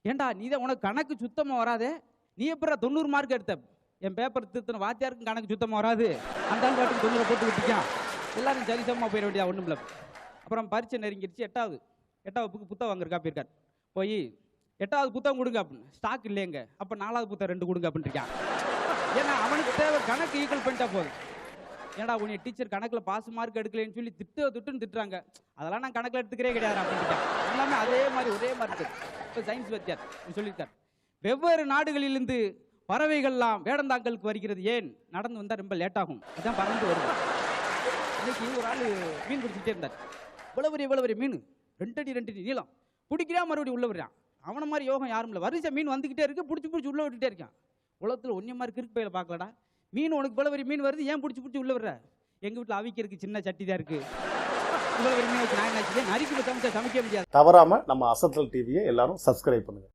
ஏண்டா நீ தான் உனக்கு கணக்கு சுத்தமாக வராதே, நீ எப்படா 90 மார்க் எடுத்த? என் பேப்பர் திருத்தின வாத்தியாருக்கும் கணக்கு சுத்தமாக வராது, அந்த ஆள் பாட்டுக்கு 90 போட்டு விட்டுக்கான். எல்லாரும் சரிசமமாக போயிட வேண்டியதா, ஒன்றும் இல்லை. அப்புறம் பரீட்சை நெருங்கிடுச்சு. எட்டாவது புக்கு புத்தகம் வாங்குறக்கா போயிருக்கார். போய் 8வது புத்தகம் கொடுங்க அப்படின்னு. ஸ்டாக் இல்லைங்க. அப்போ 4வது புத்தகம் 2 கொடுங்க அப்படின்னு இருக்கான். ஏன்னா அவனுக்கு தேவை கணக்கு ஈக்குவல் பண்ணிட்டா போதும். ஏன்னா உன்னை டீச்சர் கணக்கில் பாஸ் மார்க் எடுக்கலன்னு சொல்லி திட்டுன்னு திட்டுறாங்க, அதெல்லாம் நான் கணக்கில் எடுத்துக்கிறே கிடையாது அப்படின்னு. எல்லாமே அதே மாதிரி ஒரே மாதிரி. இப்போ சயின்ஸ் வாத்தியார் சொல்லியிருக்கார், வெவ்வேறு நாடுகளிலிருந்து பறவைகள்லாம் வேடந்தாங்கலுக்கு வருகிறது, ஏன்? நடந்து வந்தால் ரொம்ப லேட் ஆகும், இதுதான் பறந்து வருது. இன்னைக்கு ஒரு ஆள் மீன் பிடிச்சிட்டே இருந்தார். இவ்வளவு பெரிய மீன், 2 அடி நீளம், பிடிக்கிறா மறுபடியும் உள்ள வர்றான். அவனை மாதிரி யோகம் யாரும் இல்லை. வரிசை மீன் வந்துகிட்டே இருக்கு, பிடிச்சி உள்ள விட்டுட்டே இருக்கான். உலகத்தில் ஒன்னே மாதிரி கிறுக்கு பையில பார்க்கலடா, மீன் உனக்கு இவ்வளவு பெரிய மீன் வருது, ஏன் பிடிச்சி உள்ள வர்ற? எங்க வீட்டில் அவிக்கிறதுக்கு சின்ன சட்டி தான் இருக்கு, இவ்வளவு பெரிய மீன் வச்சு நான் என்ன நறுக்கி சமைக்க முடியாது. தவறாம நம்ம அசத்தல் டிவியை எல்லாரும் சப்ஸ்கிரைப் பண்ணுங்க.